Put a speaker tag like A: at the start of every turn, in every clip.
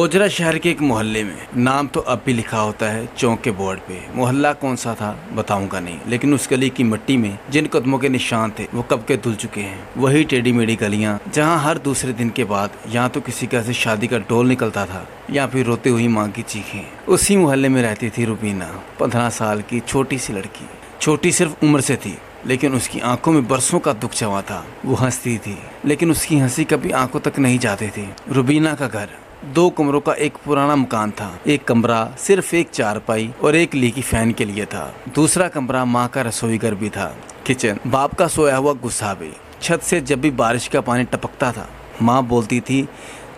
A: बोजरा शहर के एक मोहल्ले में, नाम तो अब भी लिखा होता है चौक के बोर्ड पे। मोहल्ला कौन सा था बताऊंगा नहीं, लेकिन उस गली की मिट्टी में जिन कदमों के निशान थे वो कब के धुल चुके हैं। वही टेढ़ी मेढ़ी गलियां जहां हर दूसरे दिन के बाद या तो किसी का से शादी का ढोल निकलता था या फिर रोते हुई माँ की चीखें। उसी मोहल्ले में रहती थी रुबीना, 15 साल की छोटी सी लड़की। छोटी सिर्फ उम्र से थी, लेकिन उसकी आंखों में बरसों का दुख जमा था। वो हंसती थी, लेकिन उसकी हंसी कभी आंखों तक नहीं जाती थी। रुबीना का घर 2 कमरों का एक पुराना मकान था। एक कमरा सिर्फ एक चारपाई और एक लीकी फैन के लिए था। दूसरा कमरा माँ का रसोई घर भी था, किचन, बाप का सोया हुआ गुस्सा भी। छत से जब भी बारिश का पानी टपकता था, माँ बोलती थी,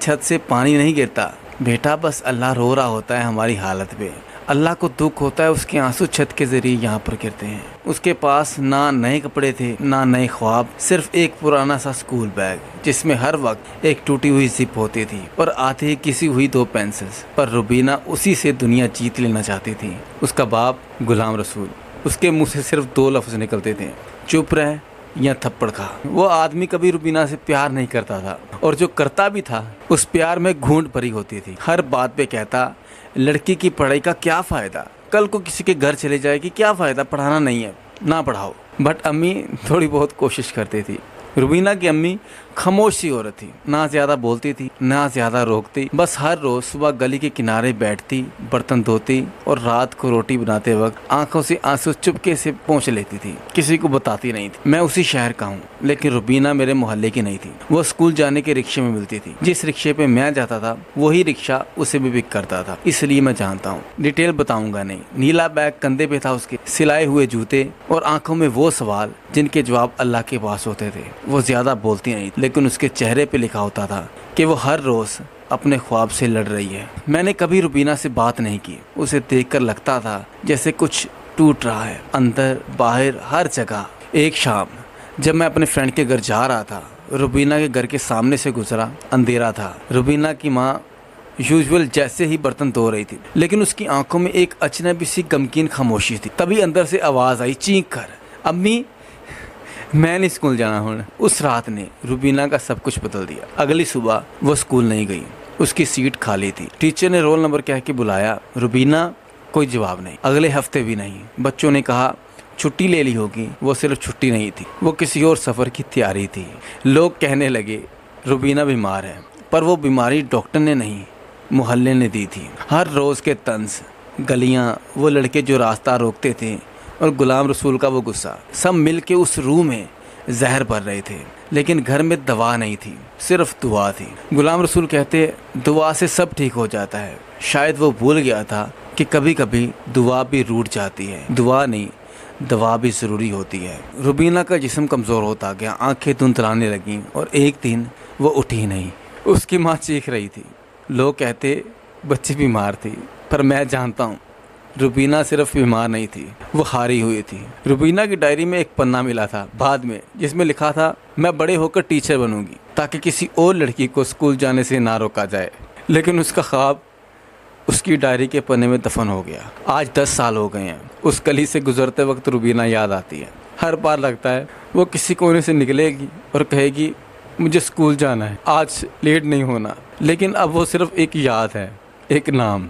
A: छत से पानी नहीं गिरता बेटा, बस अल्लाह रो रहा होता है हमारी हालत पे। अल्लाह को दुख होता है, उसके आंसू छत के जरिए यहाँ पर गिरते हैं। उसके पास ना नए कपड़े थे ना नए ख्वाब, सिर्फ एक पुराना सा स्कूल बैग जिसमें हर वक्त एक टूटी हुई जिप होती थी और आधी घिसी हुई 2 पेंसिल्स। पर रुबीना उसी से दुनिया जीत लेना चाहती थी। उसका बाप गुलाम रसूल, उसके मुंह से सिर्फ 2 लफ्ज निकलते थे, चुप रह या थप्पड़ खा। वो आदमी कभी रुबीना से प्यार नहीं करता था, और जो करता भी था उस प्यार में घूंट भरी होती थी। हर बात पे कहता, लड़की की पढ़ाई का क्या फ़ायदा, कल को किसी के घर चले जाएगी, क्या फ़ायदा, पढ़ाना नहीं है ना पढ़ाओ। बट अम्मी थोड़ी बहुत कोशिश करती थी। रुबीना की अम्मी खामोश सी औरत थी, ना ज़्यादा बोलती थी ना ज़्यादा रोकती। बस हर रोज़ सुबह गली के किनारे बैठती, बर्तन धोती और रात को रोटी बनाते वक्त आंखों से आंसू चुपके से पोंछ लेती थी। किसी को बताती नहीं थी। मैं उसी शहर का हूँ, लेकिन रुबीना मेरे मोहल्ले की नहीं थी। वो स्कूल जाने के रिक्शे में मिलती थी। जिस रिक्शे पे मैं जाता था वही रिक्शा उसे भी पिक करता था, इसलिए मैं जानता हूँ। डिटेल बताऊंगा नहीं। नीला बैग कंधे पे था उसके, सिलाए हुए जूते और आंखों में वो सवाल जिनके जवाब अल्लाह के पास होते थे। वो ज्यादा बोलती नहीं, लेकिन उसके चेहरे पे लिखा होता था कि वो हर रोज अपने ख्वाब से लड़ रही है। मैंने कभी रुबीना से बात नहीं की। उसे देखकर लगता था जैसे कुछ टूट रहा है, अंदर बाहर हर जगह। एक शाम जब मैं अपने फ्रेंड के घर जा रहा था, रुबीना के घर के सामने से गुजरा। अंधेरा था। रुबीना की माँ यूजुअल जैसे ही बर्तन धो रही थी, लेकिन उसकी आंखों में एक अजनबी सी गमगीन खामोशी थी। तभी अंदर से आवाज़ आई चीख कर, अम्मी मैं नहीं स्कूल जाना हूँ। उस रात ने रुबीना का सब कुछ बदल दिया। अगली सुबह वो स्कूल नहीं गई, उसकी सीट खाली थी। टीचर ने रोल नंबर कह के बुलाया, रुबीना कोई जवाब नहीं। अगले हफ्ते भी नहीं। बच्चों ने कहा छुट्टी ले ली होगी। वो सिर्फ छुट्टी नहीं थी, वो किसी और सफ़र की तैयारी थी। लोग कहने लगे रुबीना बीमार है, पर वो बीमारी डॉक्टर ने नहीं, मोहल्ले ने दी थी। हर रोज़ के तंज, गलियाँ, वो लड़के जो रास्ता रोकते थे और गुलाम रसूल का वो गुस्सा, सब मिलके उस रूह में जहर भर रहे थे। लेकिन घर में दवा नहीं थी, सिर्फ दुआ थी। गुलाम रसूल कहते, दुआ से सब ठीक हो जाता है। शायद वो भूल गया था कि कभी कभी दुआ भी रूठ जाती है। दुआ नहीं, दवा भी ज़रूरी होती है। रुबीना का जिस्म कमज़ोर होता गया, आंखें धुंधलाने लगीं और एक दिन वो उठी नहीं। उसकी माँ चीख रही थी। लोग कहते बच्ची बीमार थी, पर मैं जानता हूँ रुबीना सिर्फ बीमार नहीं थी, वो हारी हुई थी। रुबीना की डायरी में एक पन्ना मिला था बाद में, जिसमें लिखा था, मैं बड़े होकर टीचर बनूंगी ताकि किसी और लड़की को स्कूल जाने से ना रोका जाए। लेकिन उसका ख्वाब उसकी डायरी के पन्ने में दफन हो गया। आज 10 साल हो गए हैं। उस गली से गुजरते वक्त रुबीना याद आती है। हर बार लगता है वो किसी कोने से निकलेगी और कहेगी, मुझे स्कूल जाना है, आज लेट नहीं होना। लेकिन अब वो सिर्फ एक याद है, एक नाम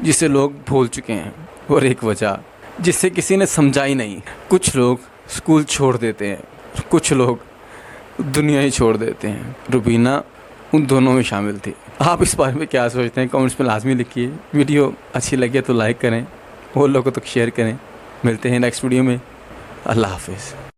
A: जिसे लोग भूल चुके हैं, और एक वजह जिसे किसी ने समझाई नहीं। कुछ लोग स्कूल छोड़ देते हैं, कुछ लोग दुनिया ही छोड़ देते हैं। रुबीना उन दोनों में शामिल थी। आप इस बारे में क्या सोचते हैं कमेंट्स में लाजमी लिखिए। वीडियो अच्छी लगे तो लाइक करें और लोगों तक शेयर करें। मिलते हैं नेक्स्ट वीडियो में। अल्लाह हाफिज़।